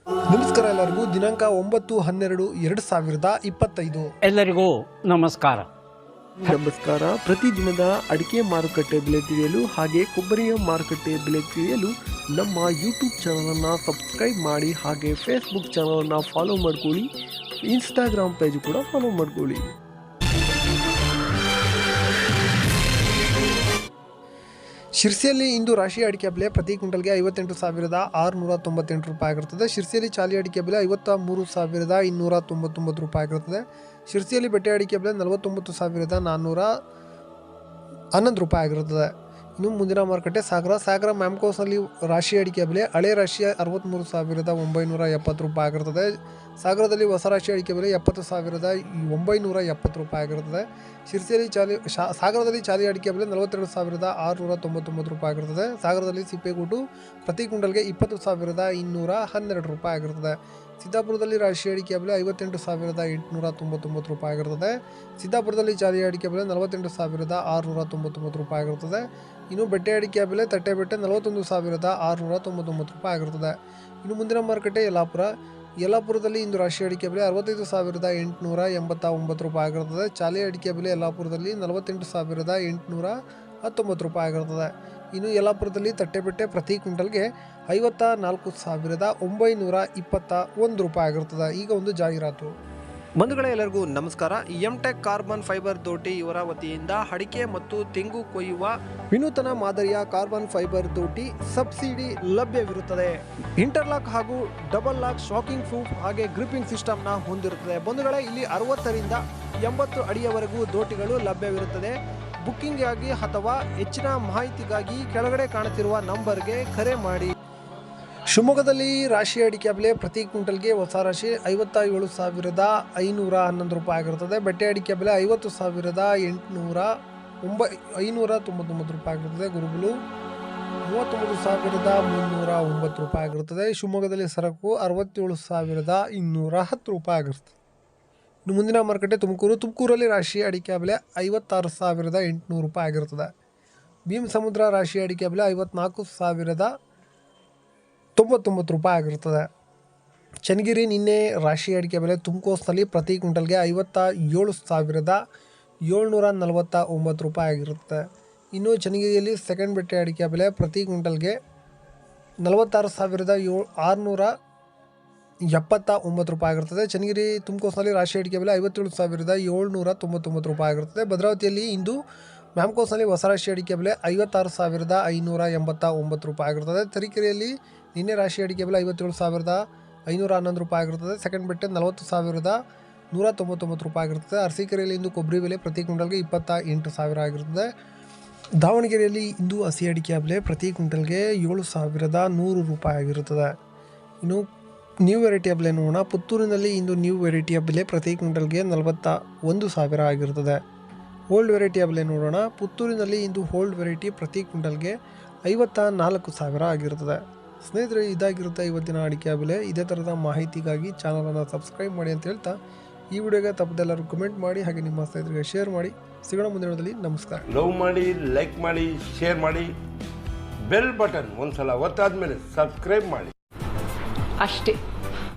ನಮಸ್ಕಾರ ಎಲ್ಲರಿಗೂ. ದಿನಾಂಕ 9/12/2025. ಎಲ್ಲರಿಗೂ ನಮಸ್ಕಾರ. ಪ್ರತಿದಿನದ ಅಡಿಕೆ ಮಾರುಕಟ್ಟೆ ಬೆಲೆ ತಿಳಿಯಲು ಹಾಗೆ ಕೊಬ್ಬರಿಯ ಮಾರುಕಟ್ಟೆ ಬೆಲೆ ತಿಳಿಯಲು ನಮ್ಮ ಯೂಟ್ಯೂಬ್ ಚಾನಲನ್ನು ಸಬ್ಸ್ಕ್ರೈಬ್ ಮಾಡಿ, ಹಾಗೆ ಫೇಸ್ಬುಕ್ ಚಾನಲನ್ನು ಫಾಲೋ ಮಾಡ್ಕೊಳ್ಳಿ, ಇನ್ಸ್ಟಾಗ್ರಾಮ್ ಪೇಜ್ ಕೂಡ ಫಾಲೋ ಮಾಡ್ಕೊಳ್ಳಿ. ಶಿರ್ಸಿಯಲ್ಲಿ ಇಂದು ರಾಶಿ ಅಡಿಕೆ ಬೆಲೆ ಪ್ರತಿ ಕ್ವಿಂಟಲ್ಗೆ 58,698 ರೂಪಾಯಿ ಆಗಿರುತ್ತದೆ. ಶಿರ್ಸಿಯಲ್ಲಿ ಚಾಲಿ ಅಡಿಕೆ ಬೆಲೆ 53,299 ರೂಪಾಯಿ ಆಗಿರುತ್ತದೆ. ಶಿರ್ಸಿಯಲ್ಲಿ ಬೆಟ್ಟೆ ಅಡಿಕೆ ಬೆಲೆ 49,411 ರೂಪಾಯಿ ಆಗಿರುತ್ತದೆ. ಇನ್ನು ಮುಂದಿನ ಮಾರುಕಟ್ಟೆ ಸಾಗರ ಮ್ಯಾಮ್ಕೋಸ್ನಲ್ಲಿ ರಾಶಿ ಅಡಿಕೆ ಬೆಲೆ ಹಳೆ ರಾಶಿ 63,970 ರೂಪಾಯಿ ಆಗಿರುತ್ತದೆ. ಸಾಗರದಲ್ಲಿ ಹೊಸ ರಾಶಿ ಅಡಿಕೆ ಬೆಲೆ 70,970 ರೂಪಾಯಿ ಆಗಿರುತ್ತದೆ. ಶಿರ್ಸಿಯಲ್ಲಿ ಸಾಗರದಲ್ಲಿ ಚಾಲಿ ಅಡಿಕೆ ಬೆಲೆ 42,699 ರೂಪಾಯಿ ಆಗಿರುತ್ತದೆ. ಸಾಗರದಲ್ಲಿ ಸಿಪ್ಪೆಗೂಟು ಪ್ರತಿ ಕ್ವಿಂಟಲ್ಗೆ 20,212 ರೂಪಾಯಿ ಆಗಿರುತ್ತದೆ. ಸಿದ್ದಾಪುರದಲ್ಲಿ ರಾಶಿ ಅಡಿಕೆ ಬೆಲೆ 58,899 ರೂಪಾಯಿ ಆಗಿರುತ್ತದೆ. ಸಿದ್ದಾಪುರದಲ್ಲಿ ಚಾಲಿ ಅಡಿಕೆ ಬೆಲೆ 48,699 ರೂಪಾಯಿ ಆಗಿರುತ್ತದೆ. ಇನ್ನು ಬೆಟ್ಟೆ ಅಡಿಕೆ ಬೆಲೆ ತಟ್ಟೆ ಬೆಟ್ಟೆ 41,699 ರೂಪಾಯಿ ಆಗಿರುತ್ತದೆ. ಇನ್ನು ಮುಂದಿನ ಮಾರುಕಟ್ಟೆ ಯಲ್ಲಾಪುರದಲ್ಲಿ ಇಂದು ರಾಶಿ ಅಡಿಕೆ ಬೆಲೆ 65,889 ರೂಪಾಯಿ ಆಗಿರುತ್ತದೆ. ಚಾಲಿ ಅಡಿಕೆ ಬೆಲೆ ಯಲ್ಲಾಪುರದಲ್ಲಿ 48,819 ರೂಪಾಯಿ ಆಗಿರುತ್ತದೆ. ಇನ್ನು ಯಲ್ಲಾಪುರದಲ್ಲಿ ತಟ್ಟೆಬೆಟ್ಟೆ ಪ್ರತಿ ಕ್ವಿಂಟಲ್ಗೆ 54,921 ರೂಪಾಯಿ ಆಗಿರುತ್ತದೆ. ಈಗ ಒಂದು ಜಾಹೀರಾತು. ಬಂಧುಗಳೇ, ಎಲ್ಲರಿಗೂ ನಮಸ್ಕಾರ. ಎಂಟೆಕ್ ಕಾರ್ಬನ್ ಫೈಬರ್ ದೋಟಿ ಇವರ ವತಿಯಿಂದ ಅಡಿಕೆ ಮತ್ತು ತೆಂಗು ಕೊಯ್ಯುವ ವಿನೂತನ ಮಾದರಿಯ ಕಾರ್ಬನ್ ಫೈಬರ್ ದೋಟಿ ಸಬ್ಸಿಡಿ ಲಭ್ಯವಿರುತ್ತದೆ. ಇಂಟರ್ಲಾಕ್ ಹಾಗೂ ಡಬಲ್ ಲಾಕ್ ಶಾಕಿಂಗ್ ಪ್ರೂಫ್ ಹಾಗೆ ಗ್ರಿಪ್ಪಿಂಗ್ ಸಿಸ್ಟಮ್ನ ಹೊಂದಿರುತ್ತದೆ. ಬಂಧುಗಳೇ, ಇಲ್ಲಿ 60ರಿಂದ 80 ಅಡಿಯವರೆಗೂ ದೋಟಿಗಳು ಲಭ್ಯವಿರುತ್ತದೆ. ಬುಕ್ಕಿಂಗ್ ಆಗಿ ಅಥವಾ ಹೆಚ್ಚಿನ ಮಾಹಿತಿಗಾಗಿ ಕೆಳಗಡೆ ಕಾಣುತ್ತಿರುವ ನಂಬರ್ಗೆ ಕರೆ ಮಾಡಿ. ಶಿವಮೊಗ್ಗದಲ್ಲಿ ರಾಶಿ ಅಡಿಕೆ ಬೆಲೆ ಪ್ರತಿ ಕ್ವಿಂಟಲ್ಗೆ ಹೊಸ ರಾಶಿ 57,511 ರೂಪಾಯಿ ಆಗಿರುತ್ತದೆ. ಬೆಟ್ಟೆ ಅಡಿಕೆ ಬೆಲೆ 50,599 ರೂಪಾಯಿ ಆಗಿರುತ್ತದೆ. ಗುರುಬುಲು 39,309 ರೂಪಾಯಿ ಆಗಿರುತ್ತದೆ. ಶಿವಮೊಗ್ಗದಲ್ಲಿ ಸರಕು 67,210 ರೂಪಾಯಿ ಆಗಿರುತ್ತದೆ. ಇನ್ನು ಮುಂದಿನ ಮಾರುಕಟ್ಟೆ ತುಮಕೂರಲ್ಲಿ ರಾಶಿ ಅಡಿಕೆ ಬೆಲೆ 56,800 ರೂಪಾಯಿ ಆಗಿರುತ್ತದೆ. ಭೀಮಸಮುದ್ರ ರಾಶಿ ಅಡಿಕೆ ಬೆಲೆ 54,099 ರೂಪಾಯಿ ಆಗಿರುತ್ತದೆ. ಚನ್ನಗಿರಿ ನಿನ್ನೆ ರಾಶಿ ಅಡಿಕೆ ಬೆಲೆ ತುಮಕೋಸ್ನಲ್ಲಿ ಪ್ರತಿ ಕ್ವಿಂಟಲ್ಗೆ 57,749 ರೂಪಾಯಿ ಆಗಿರುತ್ತೆ. ಇನ್ನು ಚನ್ನಗಿರಿಯಲ್ಲಿ ಸೆಕೆಂಡ್ ಬೆಟ್ಟೆ ಅಡಿಕೆ ಬೆಲೆ ಪ್ರತಿ ಕ್ವಿಂಟಲ್ಗೆ 46,679 ರೂಪಾಯಿ ಆಗಿರುತ್ತದೆ. ಚನ್ನಗಿರಿ ತುಮಕೋಸ್ನಲ್ಲಿ ರಾಶಿ ಅಡಿಕೆ ಬೆಲೆ 57,799 ರೂಪಾಯಿ ಆಗಿರುತ್ತದೆ. ಭದ್ರಾವತಿಯಲ್ಲಿ ಇಂದು ಮ್ಯಾಮ್ಕೋಸ್ನಲ್ಲಿ ಹೊಸ ರಾಶಿ ಅಡಿಕೆ ಬೆಲೆ 56,589 ರೂಪಾಯಿ ಆಗಿರುತ್ತದೆ. ತರೀಕೆರೆಯಲ್ಲಿ ನಿನ್ನೆ ರಾಶಿ ಅಡಿಕೆ ಬೆಲೆ 57,511 ರೂಪಾಯಿ ಆಗಿರುತ್ತದೆ. ಸೆಕೆಂಡ್ ಬೆಟ್ಟೆ 40,199 ರೂಪಾಯಿ ಆಗಿರುತ್ತದೆ. ಅರಸೀಕೆರೆಯಲ್ಲಿ ಇಂದು ಕೊಬ್ಬರಿ ಬೆಲೆ ಪ್ರತಿ ಕ್ವಿಂಟಲ್ಗೆ 28,000 ಆಗಿರುತ್ತದೆ. ದಾವಣಗೆರೆಯಲ್ಲಿ ಇಂದು ಹಸಿ ಅಡಿಕೆ ಬೆಲೆ ಪ್ರತಿ ಕ್ವಿಂಟಲ್ಗೆ 7,100 ರೂಪಾಯಿ ಆಗಿರುತ್ತದೆ. ಇನ್ನು ನ್ಯೂ ವೆರೈಟಿಯ ಬೆಲೆ ನೋಡೋಣ. ಪುತ್ತೂರಿನಲ್ಲಿ ಇಂದು ನ್ಯೂ ವೆರೈಟಿಯ ಬೆಲೆ ಪ್ರತಿ ಕ್ವಿಂಟಲ್ಗೆ 41,000 ಆಗಿರುತ್ತದೆ. ಓಲ್ಡ್ ವೆರೈಟಿಯ ಬೆಲೆ ನೋಡೋಣ. ಪುತ್ತೂರಿನಲ್ಲಿ ಇಂದು ಓಲ್ಡ್ ವೆರೈಟಿ ಪ್ರತಿ ಕ್ವಿಂಟಲ್ಗೆ 54,000 ಆಗಿರುತ್ತದೆ. ಸ್ನೇಹಿತರೆ, ಇದಾಗಿರುತ್ತೆ ಇವತ್ತಿನ ಅಡಿಕೆ ಬೆಲೆ. ಇದೇ ಥರದ ಮಾಹಿತಿಗಾಗಿ ಚಾನಲನ್ನು ಸಬ್ಸ್ಕ್ರೈಬ್ ಮಾಡಿ ಅಂತ ಹೇಳ್ತಾ ಈ ವಿಡಿಯೋಗೆ ತಪ್ಪದೆಲ್ಲರೂ ಕಮೆಂಟ್ ಮಾಡಿ, ಹಾಗೆ ನಿಮ್ಮ ಸ್ನೇಹಿತರಿಗೆ ಶೇರ್ ಮಾಡಿ. ಸಿಗೋಣ ಮುಂದಿನ ವಿಡಿಯೋದಲ್ಲಿ. ನಮಸ್ಕಾರ. ಲವ್ ಮಾಡಿ, ಲೈಕ್ ಮಾಡಿ, ಶೇರ್ ಮಾಡಿ, ಬೆಲ್ ಬಟನ್ ಒಂದ್ಸಲ ಒತ್ತಾದ್ಮೇಲೆ ಸಬ್ಸ್ಕ್ರೈಬ್ ಮಾಡಿ ಅಷ್ಟೇ.